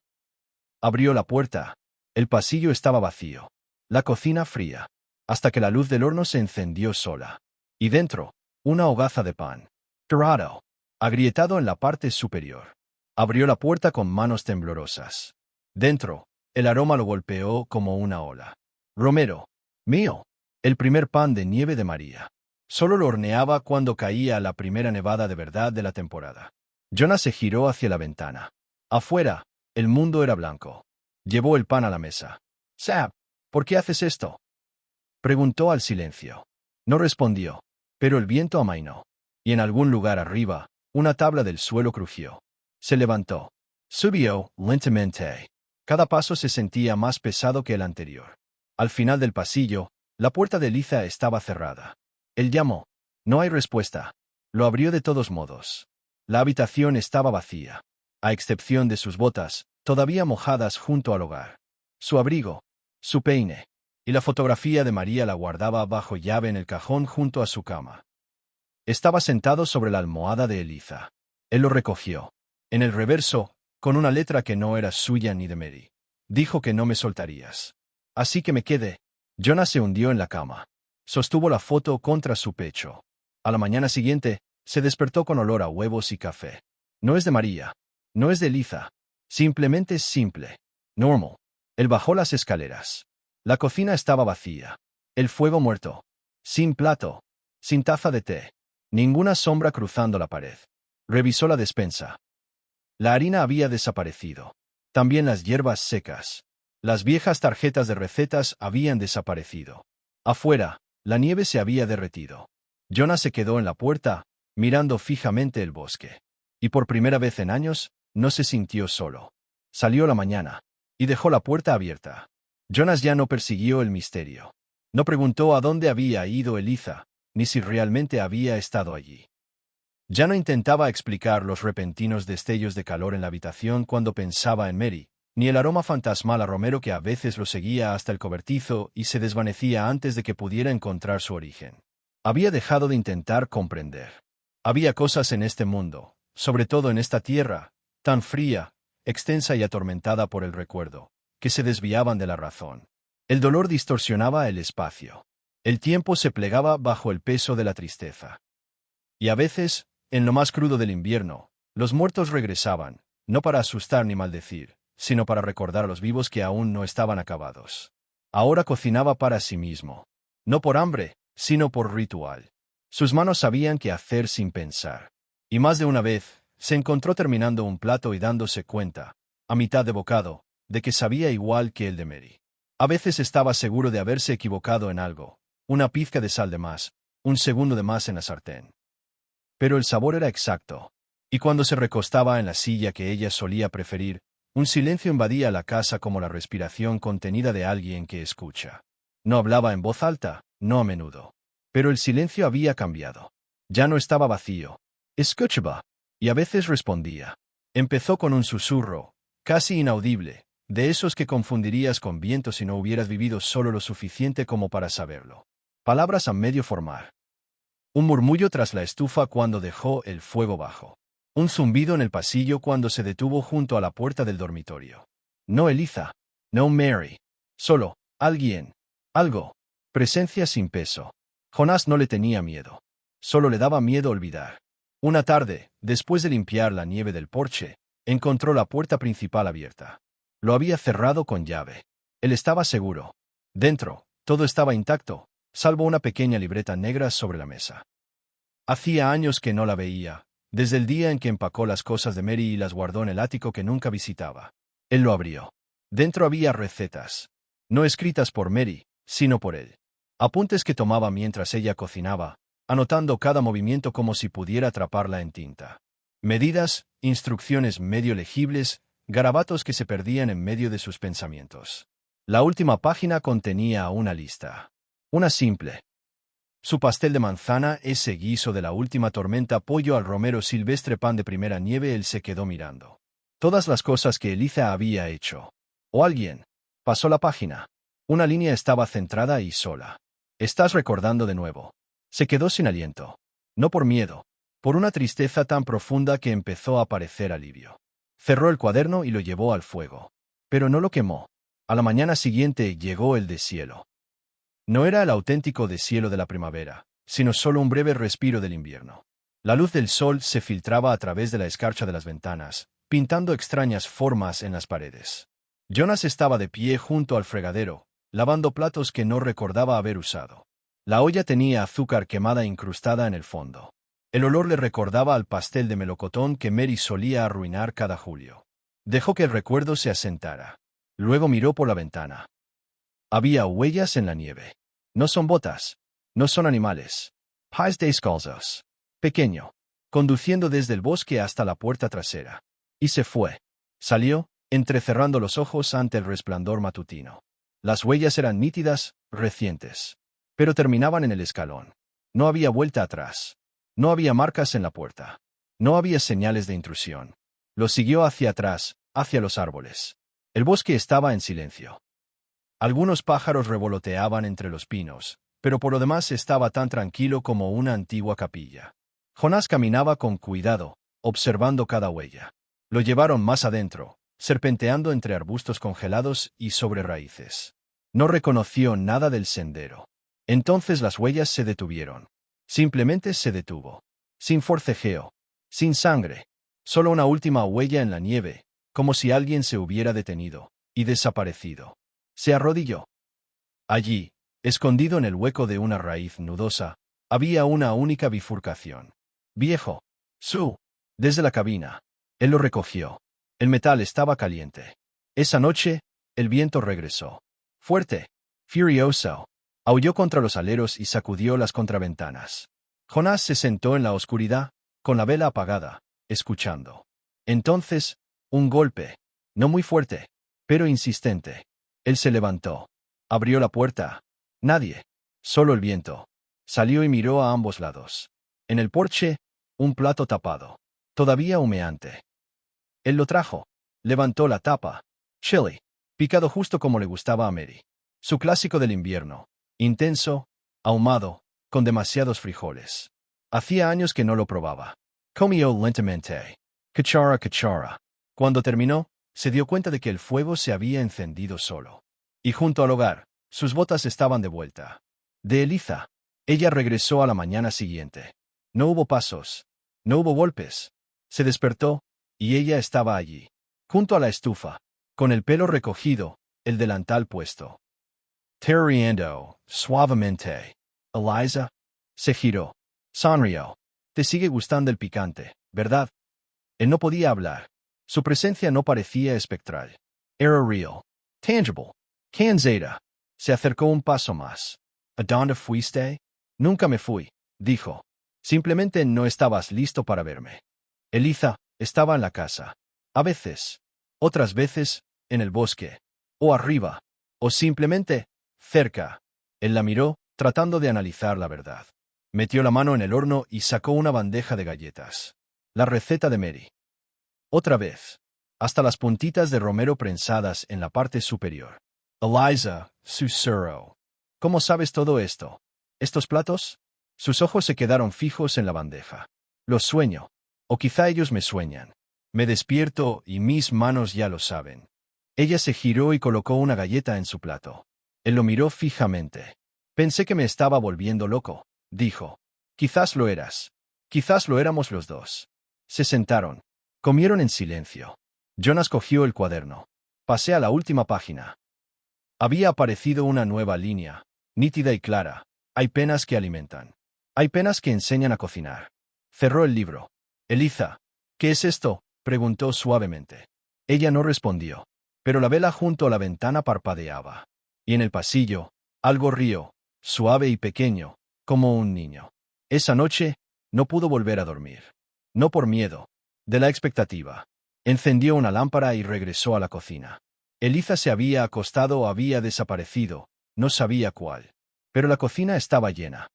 Abrió la puerta. El pasillo estaba vacío. La cocina fría. Hasta que la luz del horno se encendió sola. Y dentro, una hogaza de pan. Dorado. Agrietado en la parte superior. Abrió la puerta con manos temblorosas. Dentro, el aroma lo golpeó como una ola. «Romero. Mío». El primer pan de nieve de María. Solo lo horneaba cuando caía la primera nevada de verdad de la temporada. Jonas se giró hacia la ventana. Afuera, el mundo era blanco. Llevó el pan a la mesa. «Sab, ¿por qué haces esto?», preguntó al silencio. No respondió, pero el viento amainó. Y en algún lugar arriba, una tabla del suelo crujió. Se levantó. Subió lentamente. Cada paso se sentía más pesado que el anterior. Al final del pasillo, la puerta de Eliza estaba cerrada. Él llamó. No hay respuesta. Lo abrió de todos modos. La habitación estaba vacía, a excepción de sus botas, todavía mojadas junto al hogar. Su abrigo. Su peine. y la fotografía de María la guardaba bajo llave en el cajón junto a su cama. Estaba sentado sobre la almohada de Eliza. Él lo recogió. En el reverso, con una letra que no era suya ni de Mary, dijo que no me soltarías. Así que me quedé. Jonas se hundió en la cama. Sostuvo la foto contra su pecho. A la mañana siguiente, se despertó con olor a huevos y café. No es de María. No es de Eliza. Simplemente es simple. Normal. Él bajó las escaleras. La cocina estaba vacía. El fuego muerto. Sin plato. Sin taza de té. Ninguna sombra cruzando la pared. Revisó la despensa. La harina había desaparecido. También las hierbas secas. Las viejas tarjetas de recetas habían desaparecido. Afuera, la nieve se había derretido. Jonas se quedó en la puerta, mirando fijamente el bosque. Y por primera vez en años, no se sintió solo. Salió la mañana. Y dejó la puerta abierta. Jonas ya no persiguió el misterio. No preguntó a dónde había ido Eliza, ni si realmente había estado allí. Ya no intentaba explicar los repentinos destellos de calor en la habitación cuando pensaba en Mary, ni el aroma fantasmal a romero que a veces lo seguía hasta el cobertizo y se desvanecía antes de que pudiera encontrar su origen. Había dejado de intentar comprender. Había cosas en este mundo, sobre todo en esta tierra, tan fría, extensa y atormentada por el recuerdo, que se desviaban de la razón. El dolor distorsionaba el espacio. El tiempo se plegaba bajo el peso de la tristeza. Y a veces, en lo más crudo del invierno, los muertos regresaban, no para asustar ni maldecir, sino para recordar a los vivos que aún no estaban acabados. Ahora cocinaba para sí mismo. No por hambre, sino por ritual. Sus manos sabían qué hacer sin pensar. Y más de una vez, se encontró terminando un plato y dándose cuenta, a mitad de bocado, de que sabía igual que el de Mary. A veces estaba seguro de haberse equivocado en algo, una pizca de sal de más, un segundo de más en la sartén. Pero el sabor era exacto. Y cuando se recostaba en la silla que ella solía preferir, un silencio invadía la casa como la respiración contenida de alguien que escucha. No hablaba en voz alta, no a menudo. Pero el silencio había cambiado. Ya no estaba vacío. Escuchaba. Y a veces respondía. Empezó con un susurro, casi inaudible, de esos que confundirías con viento si no hubieras vivido solo lo suficiente como para saberlo. Palabras a medio formar. Un murmullo tras la estufa cuando dejó el fuego bajo. Un zumbido en el pasillo cuando se detuvo junto a la puerta del dormitorio. No Eliza. No Mary. Solo, alguien. Algo. Presencia sin peso. Jonás no le tenía miedo. Solo le daba miedo olvidar. Una tarde, después de limpiar la nieve del porche, encontró la puerta principal abierta. Lo había cerrado con llave. Él estaba seguro. Dentro, todo estaba intacto, salvo una pequeña libreta negra sobre la mesa. Hacía años que no la veía, desde el día en que empacó las cosas de Mary y las guardó en el ático que nunca visitaba. Él lo abrió. Dentro había recetas. No escritas por Mary, sino por él. Apuntes que tomaba mientras ella cocinaba, anotando cada movimiento como si pudiera atraparla en tinta. Medidas, instrucciones medio legibles, garabatos que se perdían en medio de sus pensamientos. La última página contenía una lista. Una simple. Su pastel de manzana, ese guiso de la última tormenta, pollo al romero silvestre, pan de primera nieve. Él se quedó mirando. Todas las cosas que Eliza había hecho. O alguien. Pasó la página. Una línea estaba centrada y sola. Estás recordando de nuevo. Se quedó sin aliento. No por miedo. Por una tristeza tan profunda que empezó a parecer alivio. Cerró el cuaderno y lo llevó al fuego. Pero no lo quemó. A la mañana siguiente llegó el deshielo. No era el auténtico deshielo de la primavera, sino solo un breve respiro del invierno. La luz del sol se filtraba a través de la escarcha de las ventanas, pintando extrañas formas en las paredes. Jonas estaba de pie junto al fregadero, lavando platos que no recordaba haber usado. La olla tenía azúcar quemada incrustada en el fondo. El olor le recordaba al pastel de melocotón que Mary solía arruinar cada julio. Dejó que el recuerdo se asentara. Luego miró por la ventana. Había huellas en la nieve. No son botas. No son animales. Pies descalzos. Pequeño. Conduciendo desde el bosque hasta la puerta trasera. Y se fue. Salió, entrecerrando los ojos ante el resplandor matutino. Las huellas eran nítidas, recientes. Pero terminaban en el escalón. No había vuelta atrás. No había marcas en la puerta. No había señales de intrusión. Lo siguió hacia atrás, hacia los árboles. El bosque estaba en silencio. Algunos pájaros revoloteaban entre los pinos, pero por lo demás estaba tan tranquilo como una antigua capilla. Jonás caminaba con cuidado, observando cada huella. Lo llevaron más adentro, serpenteando entre arbustos congelados y sobre raíces. No reconoció nada del sendero. Entonces las huellas se detuvieron. Simplemente se detuvo. Sin forcejeo. Sin sangre. Solo una última huella en la nieve, como si alguien se hubiera detenido y desaparecido. Se arrodilló. Allí, escondido en el hueco de una raíz nudosa, había una única bifurcación. Viejo. Desde la cabina. Él lo recogió. El metal estaba caliente. Esa noche, el viento regresó. Fuerte. Furioso. Aulló contra los aleros y sacudió las contraventanas. Jonás se sentó en la oscuridad, con la vela apagada, escuchando. Entonces, un golpe. No muy fuerte, pero insistente. Él se levantó. Abrió la puerta. Nadie. Solo el viento. Salió y miró a ambos lados. En el porche, un plato tapado. Todavía humeante. Él lo trajo. Levantó la tapa. Chili. Picado justo como le gustaba a Mary. Su clásico del invierno. Intenso, ahumado, con demasiados frijoles. Hacía años que no lo probaba. Comió lentamente. Cuchara, cuchara. Cuando terminó, se dio cuenta de que el fuego se había encendido solo. Y junto al hogar, sus botas estaban de vuelta. De Eliza. Ella regresó a la mañana siguiente. No hubo pasos. No hubo golpes. Se despertó, y ella estaba allí. Junto a la estufa, con el pelo recogido, el delantal puesto. Riendo, suavemente. Eliza. Se giró. Sonrió. Te sigue gustando el picante, ¿verdad? Él no podía hablar. Su presencia no parecía espectral. Era real. Tangible. Canzeta. Se acercó un paso más. ¿A dónde fuiste? Nunca me fui, dijo. Simplemente no estabas listo para verme. Eliza estaba en la casa. A veces. Otras veces, en el bosque. O arriba. O simplemente, cerca. Él la miró, tratando de analizar la verdad. Metió la mano en el horno y sacó una bandeja de galletas. La receta de Mary. Otra vez. Hasta las puntitas de romero prensadas en la parte superior. Eliza, susurró. ¿Cómo sabes todo esto? ¿Estos platos? Sus ojos se quedaron fijos en la bandeja. Los sueño. O quizá ellos me sueñan. Me despierto y mis manos ya lo saben. Ella se giró y colocó una galleta en su plato. Él lo miró fijamente. Pensé que me estaba volviendo loco, dijo. Quizás lo eras. Quizás lo éramos los dos. Se sentaron. Comieron en silencio. Jonas cogió el cuaderno. Pasé a la última página. Había aparecido una nueva línea, nítida y clara. Hay penas que alimentan. Hay penas que enseñan a cocinar. Cerró el libro. Eliza, ¿qué es esto?, preguntó suavemente. Ella no respondió, pero la vela junto a la ventana parpadeaba. Y en el pasillo, algo río, suave y pequeño, como un niño. Esa noche, no pudo volver a dormir. No por miedo, de la expectativa. Encendió una lámpara y regresó a la cocina. Eliza se había acostado o había desaparecido, no sabía cuál. Pero la cocina estaba llena.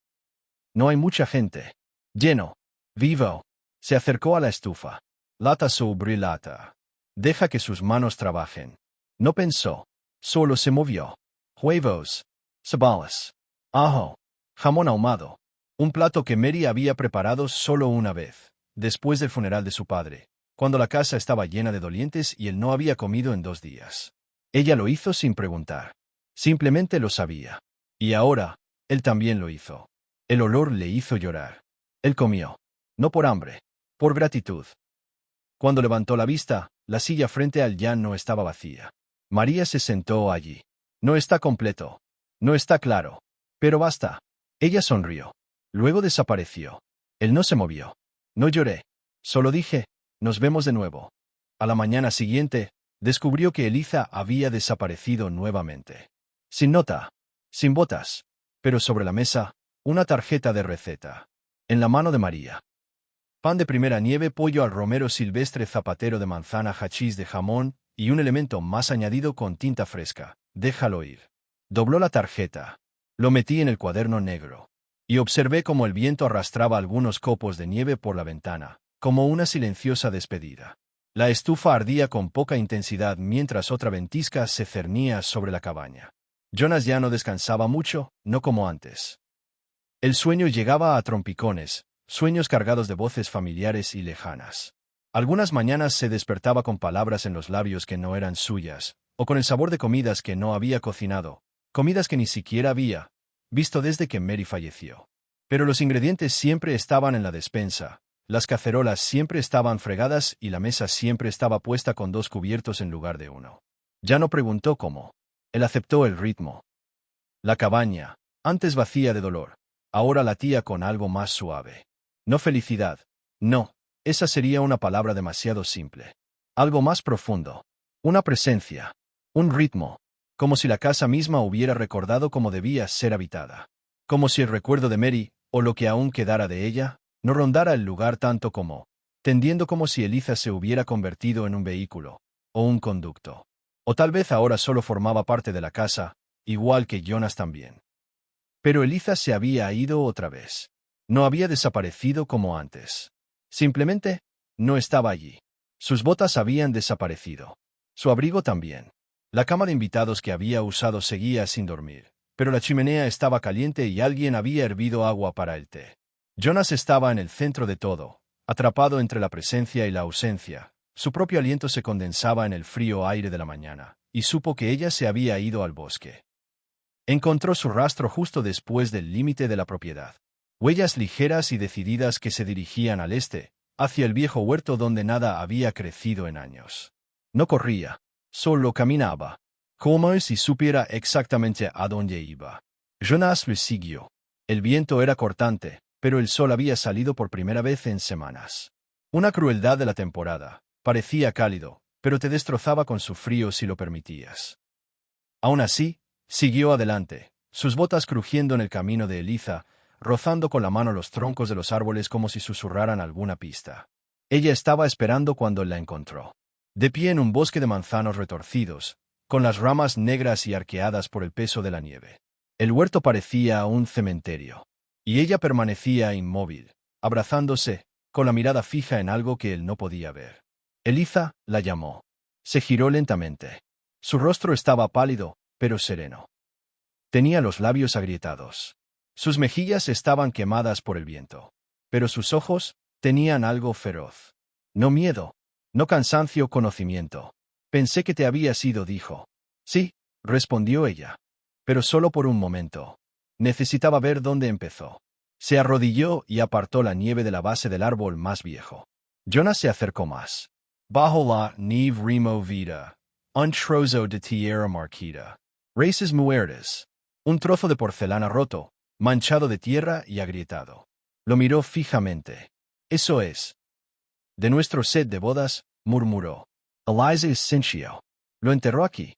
No hay mucha gente. Lleno. Vivo. Se acercó a la estufa. Lata sobre lata. Deja que sus manos trabajen. No pensó. Solo se movió. Huevos. Cebollas. Ajo. Jamón ahumado. Un plato que Mary había preparado solo una vez, después del funeral de su padre, cuando la casa estaba llena de dolientes y él no había comido en 2 días. Ella lo hizo sin preguntar. Simplemente lo sabía. Y ahora, él también lo hizo. El olor le hizo llorar. Él comió. No por hambre. Por gratitud. Cuando levantó la vista, la silla frente al ya no estaba vacía. María se sentó allí. No está completo. No está claro. Pero basta. Ella sonrió. Luego desapareció. Él no se movió. No lloré. Solo dije, nos vemos de nuevo. A la mañana siguiente, descubrió que Eliza había desaparecido nuevamente. Sin nota. Sin botas. Pero sobre la mesa, una tarjeta de receta. En la mano de María. Pan de primera nieve, pollo al romero silvestre, zapatero de manzana, hachís de jamón, y un elemento más añadido con tinta fresca. Déjalo ir. Dobló la tarjeta. Lo metí en el cuaderno negro. Y observé cómo el viento arrastraba algunos copos de nieve por la ventana, como una silenciosa despedida. La estufa ardía con poca intensidad mientras otra ventisca se cernía sobre la cabaña. Jonas ya no descansaba mucho, no como antes. El sueño llegaba a trompicones, sueños cargados de voces familiares y lejanas. Algunas mañanas se despertaba con palabras en los labios que no eran suyas, o con el sabor de comidas que no había cocinado, comidas que ni siquiera había visto desde que Mary falleció. Pero los ingredientes siempre estaban en la despensa, las cacerolas siempre estaban fregadas y la mesa siempre estaba puesta con 2 cubiertos en lugar de uno. Ya no preguntó cómo. Él aceptó el ritmo. La cabaña, antes vacía de dolor, ahora latía con algo más suave. No felicidad. No, esa sería una palabra demasiado simple. Algo más profundo. Una presencia. Un ritmo. Como si la casa misma hubiera recordado cómo debía ser habitada. Como si el recuerdo de Mary, o lo que aún quedara de ella, no rondara el lugar tanto como, tendiendo como si Eliza se hubiera convertido en un vehículo, o un conducto. O tal vez ahora solo formaba parte de la casa, igual que Jonas también. Pero Eliza se había ido otra vez. No había desaparecido como antes. Simplemente, no estaba allí. Sus botas habían desaparecido. Su abrigo también. La cama de invitados que había usado seguía sin dormir, pero la chimenea estaba caliente y alguien había hervido agua para el té. Jonas estaba en el centro de todo, atrapado entre la presencia y la ausencia. Su propio aliento se condensaba en el frío aire de la mañana, y supo que ella se había ido al bosque. Encontró su rastro justo después del límite de la propiedad. Huellas ligeras y decididas que se dirigían al este, hacia el viejo huerto donde nada había crecido en años. No corría, solo caminaba, como si supiera exactamente a dónde iba. Jonas le siguió. El viento era cortante, pero el sol había salido por primera vez en semanas. Una crueldad de la temporada. Parecía cálido, pero te destrozaba con su frío si lo permitías. Aún así, siguió adelante, sus botas crujiendo en el camino de Eliza, rozando con la mano los troncos de los árboles como si susurraran alguna pista. Ella estaba esperando cuando la encontró. De pie en un bosque de manzanos retorcidos, con las ramas negras y arqueadas por el peso de la nieve. El huerto parecía un cementerio. Y ella permanecía inmóvil, abrazándose, con la mirada fija en algo que él no podía ver. Eliza la llamó. Se giró lentamente. Su rostro estaba pálido, pero sereno. Tenía los labios agrietados. Sus mejillas estaban quemadas por el viento. Pero sus ojos tenían algo feroz. No miedo, no cansancio, conocimiento. Pensé que te habías ido, dijo. Sí, respondió ella. Pero solo por un momento. Necesitaba ver dónde empezó. Se arrodilló y apartó la nieve de la base del árbol más viejo. Jonas se acercó más. Bajo la nieve removida, un trozo de tierra marchita. Raíces muertas. Un trozo de porcelana roto, manchado de tierra y agrietado. Lo miró fijamente. Eso es. De nuestro set de bodas, murmuró. Eliza es Cinchio. Lo enterró aquí.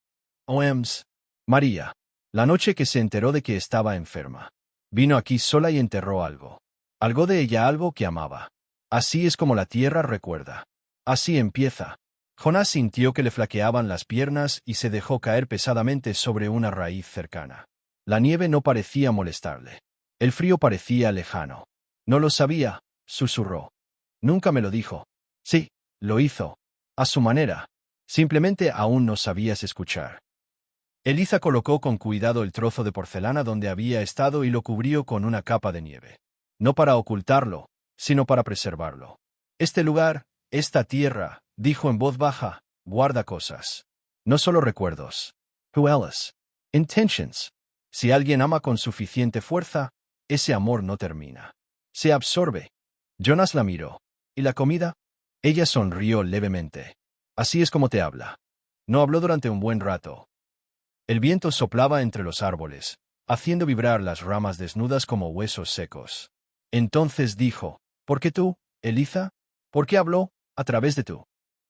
Oems. María. La noche que se enteró de que estaba enferma. Vino aquí sola y enterró algo. Algo de ella, algo que amaba. Así es como la tierra recuerda. Así empieza. Jonas sintió que le flaqueaban las piernas y se dejó caer pesadamente sobre una raíz cercana. La nieve no parecía molestarle. El frío parecía lejano. No lo sabía, susurró. Nunca me lo dijo. Sí, lo hizo. A su manera. Simplemente aún no sabías escuchar. Eliza colocó con cuidado el trozo de porcelana donde había estado y lo cubrió con una capa de nieve. No para ocultarlo, sino para preservarlo. Este lugar, esta tierra, dijo en voz baja, guarda cosas. No solo recuerdos. Who else? Intentions. Si alguien ama con suficiente fuerza, ese amor no termina. Se absorbe. Jonas la miró. ¿Y la comida? Ella sonrió levemente. Así es como te habla. No habló durante un buen rato. El viento soplaba entre los árboles, haciendo vibrar las ramas desnudas como huesos secos. Entonces dijo, ¿por qué tú, Eliza? ¿Por qué habló, a través de tú?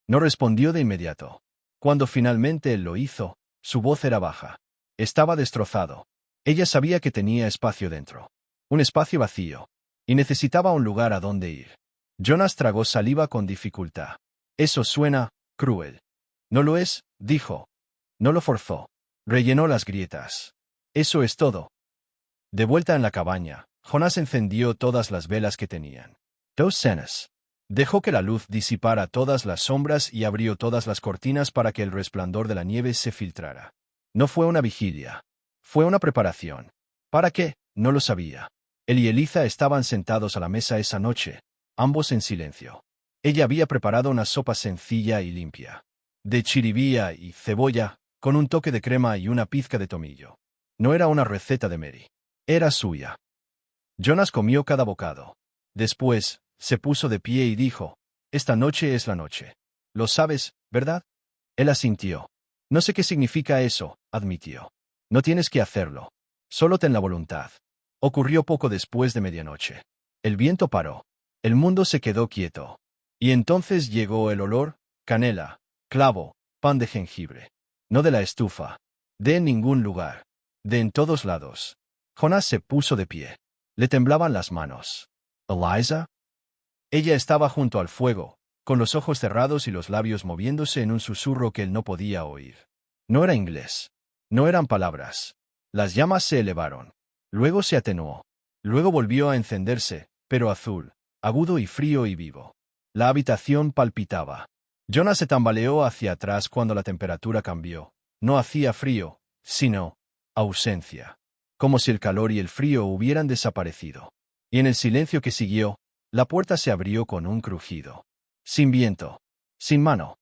No respondió de inmediato. Cuando finalmente él lo hizo, su voz era baja. Estaba destrozado. Ella sabía que tenía espacio dentro. Un espacio vacío. Y necesitaba un lugar a donde ir. Jonas tragó saliva con dificultad. Eso suena cruel. No lo es, dijo. No lo forzó. Rellenó las grietas. Eso es todo. De vuelta en la cabaña, Jonas encendió todas las velas que tenían. 2 cenas. Dejó que la luz disipara todas las sombras y abrió todas las cortinas para que el resplandor de la nieve se filtrara. No fue una vigilia. Fue una preparación. ¿Para qué? No lo sabía. Él y Eliza estaban sentados a la mesa esa noche, ambos en silencio. Ella había preparado una sopa sencilla y limpia, de chiribía y cebolla, con un toque de crema y una pizca de tomillo. No era una receta de Mary. Era suya. Jonas comió cada bocado. Después, se puso de pie y dijo, «Esta noche es la noche. Lo sabes, ¿verdad?» Él asintió. «No sé qué significa eso», admitió. «No tienes que hacerlo. Solo ten la voluntad». Ocurrió poco después de medianoche. El viento paró. El mundo se quedó quieto. Y entonces llegó el olor, canela, clavo, pan de jengibre. No de la estufa. De en ningún lugar. De en todos lados. Jonas se puso de pie. Le temblaban las manos. ¿Eliza? Ella estaba junto al fuego, con los ojos cerrados y los labios moviéndose en un susurro que él no podía oír. No era inglés. No eran palabras. Las llamas se elevaron. Luego se atenuó. Luego volvió a encenderse, pero azul, agudo y frío y vivo. La habitación palpitaba. Jonas se tambaleó hacia atrás cuando la temperatura cambió. No hacía frío, sino ausencia. Como si el calor y el frío hubieran desaparecido. Y en el silencio que siguió, la puerta se abrió con un crujido. Sin viento. Sin mano.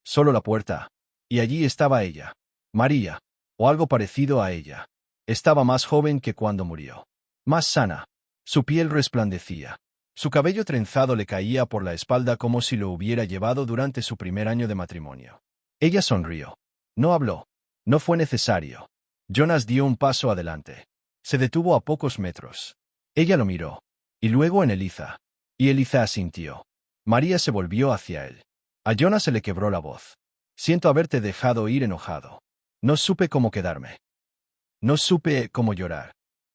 Solo la puerta. Y allí estaba ella. María. O algo parecido a ella. Estaba más joven que cuando murió. Más sana. Su piel resplandecía. Su cabello trenzado le caía por la espalda como si lo hubiera llevado durante su primer año de matrimonio. Ella sonrió. No habló. No fue necesario. Jonas dio un paso adelante. Se detuvo a pocos metros. Ella lo miró. Y luego en Eliza. Y Eliza asintió. María se volvió hacia él. A Jonas se le quebró la voz. Siento haberte dejado ir enojado. No supe cómo quedarme. No supe cómo llorar.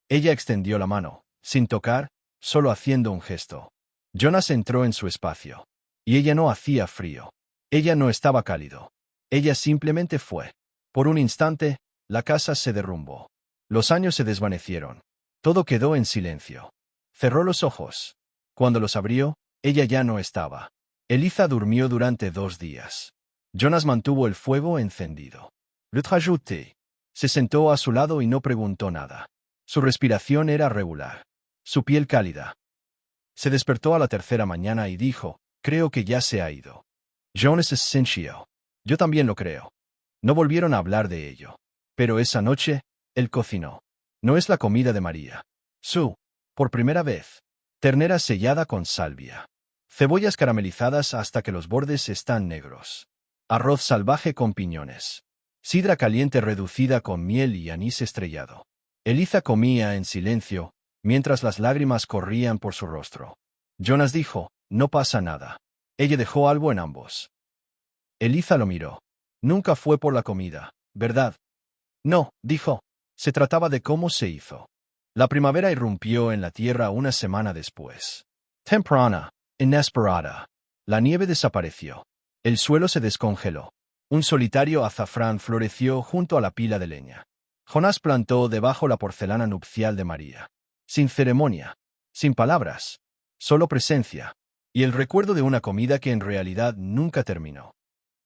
Ella extendió la mano, sin tocar, solo haciendo un gesto. Jonas entró en su espacio. Y ella no hacía frío. Ella no estaba cálido. Ella simplemente fue. Por un instante, la casa se derrumbó. Los años se desvanecieron. Todo quedó en silencio. Cerró los ojos. Cuando los abrió, ella ya no estaba. Eliza durmió durante 2 días. Jonas mantuvo el fuego encendido. Le trajouté. Se sentó a su lado y no preguntó nada. Su respiración era regular. Su piel cálida. Se despertó a la tercera mañana y dijo, «Creo que ya se ha ido». Jonas es sencillo. Yo también lo creo. No volvieron a hablar de ello. Pero esa noche, él cocinó. No es la comida de María. Por primera vez. Ternera sellada con salvia. Cebollas caramelizadas hasta que los bordes están negros. Arroz salvaje con piñones. Sidra caliente reducida con miel y anís estrellado. Eliza comía en silencio, mientras las lágrimas corrían por su rostro. Jonas dijo, «No pasa nada». Ella dejó algo en ambos. Eliza lo miró. «Nunca fue por la comida, ¿verdad?» «No», dijo. Se trataba de cómo se hizo. La primavera irrumpió en la tierra una semana después. Temprana, inesperada. La nieve desapareció. El suelo se descongeló. Un solitario azafrán floreció junto a la pila de leña. Jonas plantó debajo la porcelana nupcial de María. Sin ceremonia. Sin palabras. Solo presencia. Y el recuerdo de una comida que en realidad nunca terminó.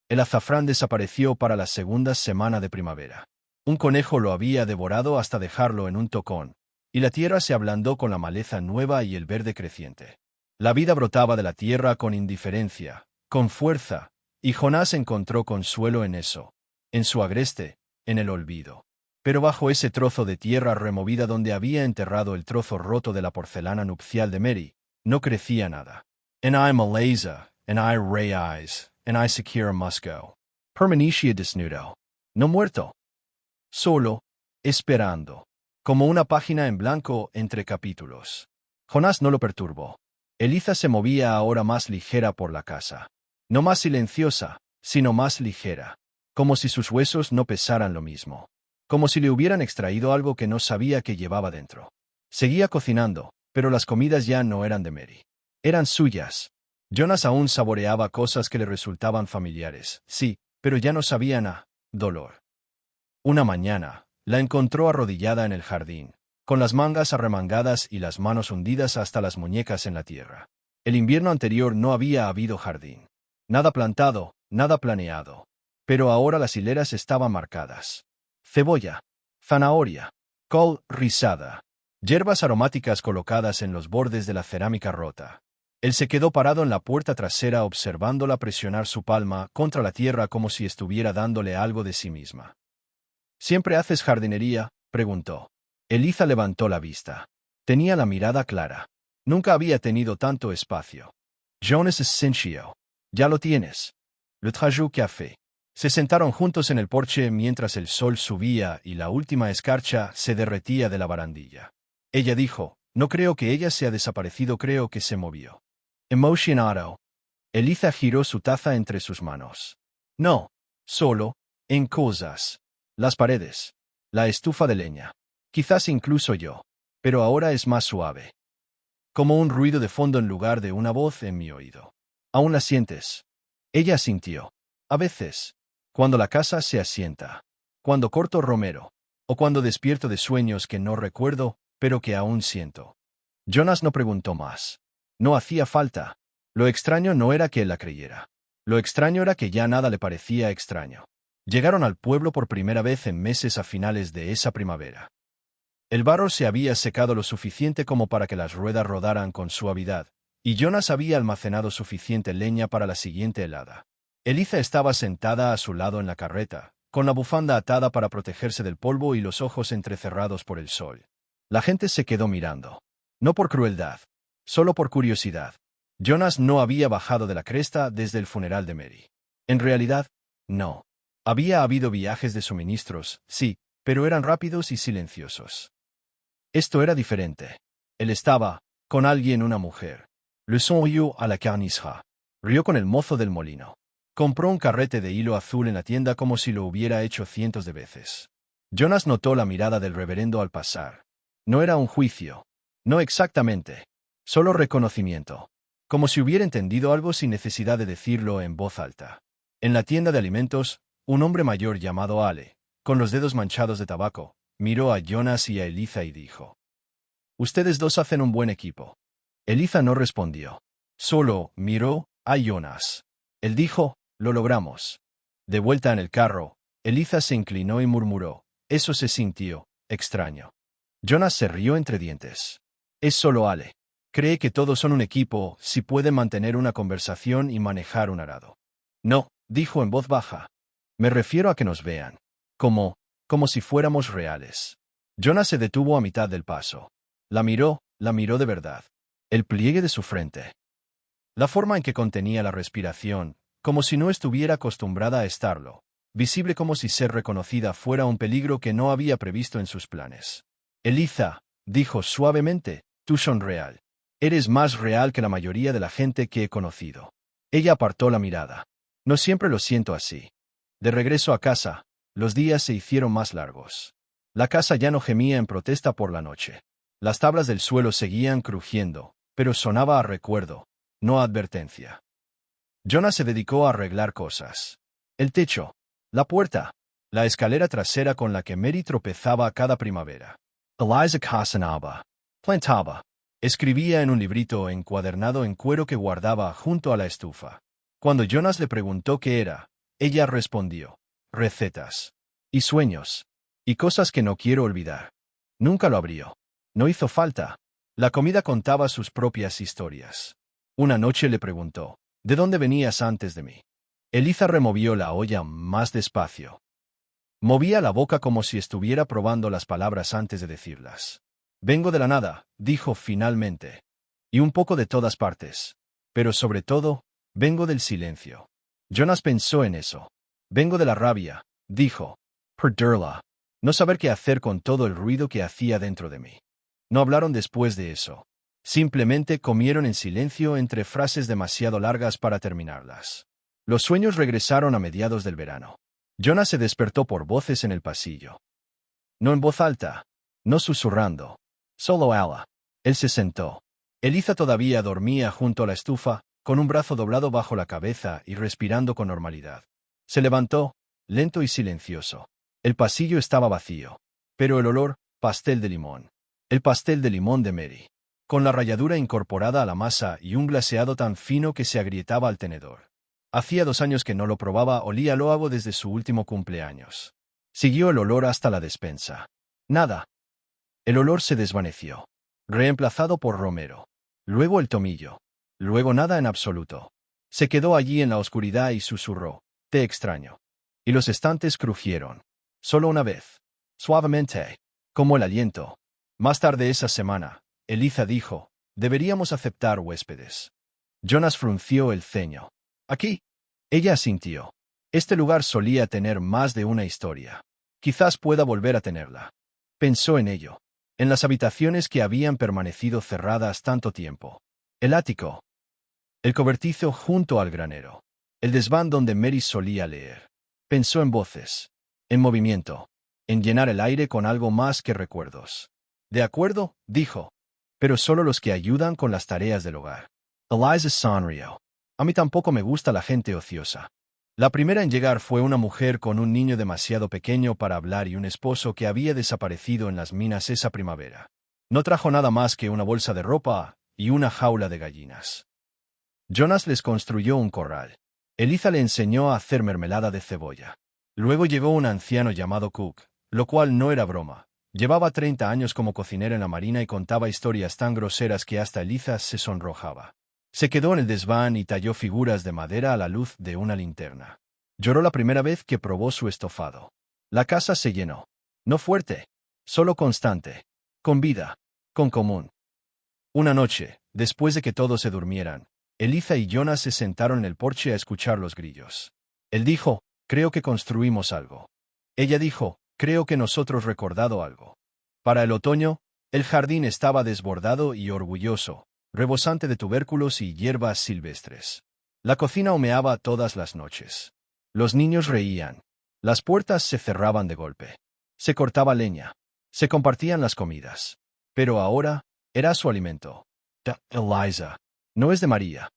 El azafrán desapareció para la segunda semana de primavera. Un conejo lo había devorado hasta dejarlo en un tocón, y la tierra se ablandó con la maleza nueva y el verde creciente. La vida brotaba de la tierra con indiferencia, con fuerza, y Jonás encontró consuelo en eso, en su agreste, en el olvido. Pero bajo ese trozo de tierra removida donde había enterrado el trozo roto de la porcelana nupcial de Mary, no crecía nada. En I Malaysia, en I Ray Eyes, en I Sakira Musco. Permanecia desnudo. No muerto. Solo, esperando. Como una página en blanco entre capítulos. Jonás no lo perturbó. Eliza se movía ahora más ligera por la casa. No más silenciosa, sino más ligera. Como si sus huesos no pesaran lo mismo. Como si le hubieran extraído algo que no sabía que llevaba dentro. Seguía cocinando, pero las comidas ya no eran de Mary. Eran suyas. Jonas aún saboreaba cosas que le resultaban familiares, sí, pero ya no sabían a dolor. Una mañana, la encontró arrodillada en el jardín, con las mangas arremangadas y las manos hundidas hasta las muñecas en la tierra. El invierno anterior no había habido jardín. Nada plantado, nada planeado. Pero ahora las hileras estaban marcadas. Cebolla. zanahoria, col rizada, hierbas aromáticas colocadas en los bordes de la cerámica rota. Él se quedó parado en la puerta trasera observándola presionar su palma contra la tierra como si estuviera dándole algo de sí misma. ¿Siempre haces jardinería?, preguntó. Eliza levantó la vista. Tenía la mirada clara. Nunca había tenido tanto espacio. Jonas es sencillo. Ya lo tienes. Le trajo café. Se sentaron juntos en el porche mientras el sol subía y la última escarcha se derretía de la barandilla. Ella dijo, no creo que ella se ha desaparecido, creo que se movió. Emocionado. Eliza giró su taza entre sus manos. No, solo, en cosas. Las paredes. La estufa de leña. Quizás incluso yo. Pero ahora es más suave. Como un ruido de fondo en lugar de una voz en mi oído. ¿Aún la sientes? Ella asintió. A veces. Cuando la casa se asienta. Cuando corto Romero. O cuando despierto de sueños que no recuerdo, pero que aún siento. Jonas no preguntó más. No hacía falta. Lo extraño no era que él la creyera. Lo extraño era que ya nada le parecía extraño. Llegaron al pueblo por primera vez en meses a finales de esa primavera. El barro se había secado lo suficiente como para que las ruedas rodaran con suavidad, y Jonas había almacenado suficiente leña para la siguiente helada. Eliza estaba sentada a su lado en la carreta, con la bufanda atada para protegerse del polvo y los ojos entrecerrados por el sol. La gente se quedó mirando. No por crueldad, solo por curiosidad. Jonas no había bajado de la cresta desde el funeral de Mary. En realidad, no. Había habido viajes de suministros, sí, pero eran rápidos y silenciosos. Esto era diferente. Él estaba, con alguien, una mujer. Le sonrió a la carnicería. Rió con el mozo del molino. Compró un carrete de hilo azul en la tienda como si lo hubiera hecho cientos de veces. Jonas notó la mirada del reverendo al pasar. No era un juicio. No exactamente. Solo reconocimiento. Como si hubiera entendido algo sin necesidad de decirlo en voz alta. En la tienda de alimentos, un hombre mayor llamado Ale, con los dedos manchados de tabaco, miró a Jonas y a Eliza y dijo: «Ustedes dos hacen un buen equipo». Eliza no respondió. Solo miró a Jonas. Él dijo: «Lo logramos». De vuelta en el carro, Eliza se inclinó y murmuró: «Eso se sintió extraño». Jonas se rió entre dientes. «Es solo Ale. Cree que todos son un equipo si pueden mantener una conversación y manejar un arado». «No», dijo en voz baja. «Me refiero a que nos vean. Como si fuéramos reales». Jonas se detuvo a mitad del paso. La miró de verdad. El pliegue de su frente. La forma en que contenía la respiración, como si no estuviera acostumbrada a estarlo. Visible como si ser reconocida fuera un peligro que no había previsto en sus planes. «Eliza», dijo suavemente, «tú son real. Eres más real que la mayoría de la gente que he conocido». Ella apartó la mirada. «No siempre lo siento así». De regreso a casa, los días se hicieron más largos. La casa ya no gemía en protesta por la noche. Las tablas del suelo seguían crujiendo, pero sonaba a recuerdo, no a advertencia. Jonas se dedicó a arreglar cosas. El techo, la puerta, la escalera trasera con la que Mary tropezaba cada primavera. Eliza cocinaba, plantaba, escribía en un librito encuadernado en cuero que guardaba junto a la estufa. Cuando Jonas le preguntó qué era, ella respondió: «Recetas. Y sueños. Y cosas que no quiero olvidar». Nunca lo abrió. No hizo falta. La comida contaba sus propias historias. Una noche le preguntó: «¿De dónde venías antes de mí?». Eliza removió la olla más despacio. Movía la boca como si estuviera probando las palabras antes de decirlas. «Vengo de la nada», dijo finalmente. «Y un poco de todas partes. Pero sobre todo, vengo del silencio». Jonas pensó en eso. «Vengo de la rabia», dijo. «Perderla. No saber qué hacer con todo el ruido que hacía dentro de mí». No hablaron después de eso. Simplemente comieron en silencio entre frases demasiado largas para terminarlas. Los sueños regresaron a mediados del verano. Jonas se despertó por voces en el pasillo. No en voz alta. No susurrando. Solo Ala. Él se sentó. Eliza todavía dormía junto a la estufa, con un brazo doblado bajo la cabeza y respirando con normalidad. Se levantó, lento y silencioso. El pasillo estaba vacío. Pero el olor, pastel de limón. El pastel de limón de Mary. Con la ralladura incorporada a la masa y un glaseado tan fino que se agrietaba al tenedor. Hacía 2 años que no lo probaba, olía loabo desde su último cumpleaños. Siguió el olor hasta la despensa. Nada. El olor se desvaneció, reemplazado por romero. Luego el tomillo. Luego nada en absoluto. Se quedó allí en la oscuridad y susurró: «Te extraño». Y los estantes crujieron. Solo una vez. Suavemente. Como el aliento. Más tarde esa semana, Eliza dijo: «Deberíamos aceptar huéspedes». Jonas frunció el ceño. «¿Aquí?» Ella asintió. Este lugar solía tener más de una historia. Quizás pueda volver a tenerla. Pensó en ello. En las habitaciones que habían permanecido cerradas tanto tiempo. El ático. El cobertizo junto al granero. El desván donde Mary solía leer. Pensó en voces. En movimiento. En llenar el aire con algo más que recuerdos. «De acuerdo», dijo. «Pero solo los que ayudan con las tareas del hogar». Eliza sonrió. «A mí tampoco me gusta la gente ociosa». La primera en llegar fue una mujer con un niño demasiado pequeño para hablar y un esposo que había desaparecido en las minas esa primavera. No trajo nada más que una bolsa de ropa y una jaula de gallinas. Jonas les construyó un corral. Eliza le enseñó a hacer mermelada de cebolla. Luego llegó un anciano llamado Cook, lo cual no era broma. Llevaba 30 años como cocinera en la marina y contaba historias tan groseras que hasta Eliza se sonrojaba. Se quedó en el desván y talló figuras de madera a la luz de una linterna. Lloró la primera vez que probó su estofado. La casa se llenó. No fuerte, solo constante. Con vida. Con común. Una noche, después de que todos se durmieran, Eliza y Jonas se sentaron en el porche a escuchar los grillos. Él dijo: «Creo que construimos algo». Ella dijo: «Creo que nosotros recordado algo». Para el otoño, el jardín estaba desbordado y orgulloso, rebosante de tubérculos y hierbas silvestres. La cocina humeaba todas las noches. Los niños reían. Las puertas se cerraban de golpe. Se cortaba leña. Se compartían las comidas. Pero ahora, era su alimento. Eliza. No es de María.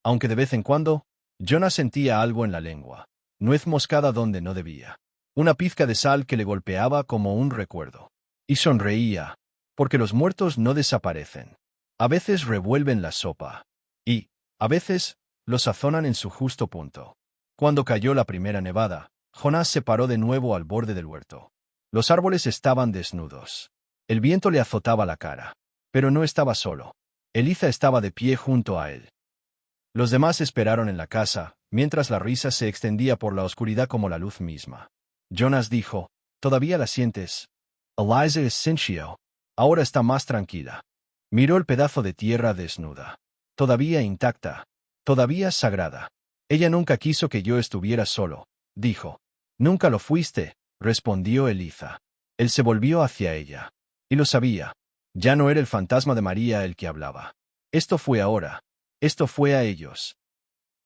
Aunque de vez en cuando, Jonas sentía algo en la lengua. Nuez moscada donde no debía. Una pizca de sal que le golpeaba como un recuerdo. Y sonreía, porque los muertos no desaparecen. A veces revuelven la sopa. Y, a veces, lo sazonan en su justo punto. Cuando cayó la primera nevada, Jonas se paró de nuevo al borde del huerto. Los árboles estaban desnudos. El viento le azotaba la cara. Pero no estaba solo. Eliza estaba de pie junto a él. Los demás esperaron en la casa, mientras la risa se extendía por la oscuridad como la luz misma. Jonas dijo: «¿Todavía la sientes?» Eliza es sintió. Ahora está más tranquila. Miró el pedazo de tierra desnuda. Todavía intacta. Todavía sagrada. Ella nunca quiso que yo estuviera solo, dijo. «Nunca lo fuiste», respondió Eliza. Él se volvió hacia ella. Y lo sabía. Ya no era el fantasma de María el que hablaba. Esto fue ahora. Esto fue a ellos.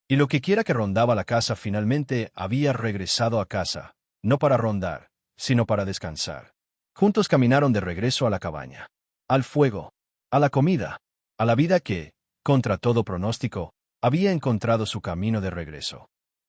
Y lo que quiera que rondaba la casa finalmente había regresado a casa, no para rondar, sino para descansar. Juntos caminaron de regreso a la cabaña. Al fuego. A la comida. A la vida que, contra todo pronóstico, había encontrado su camino de regreso.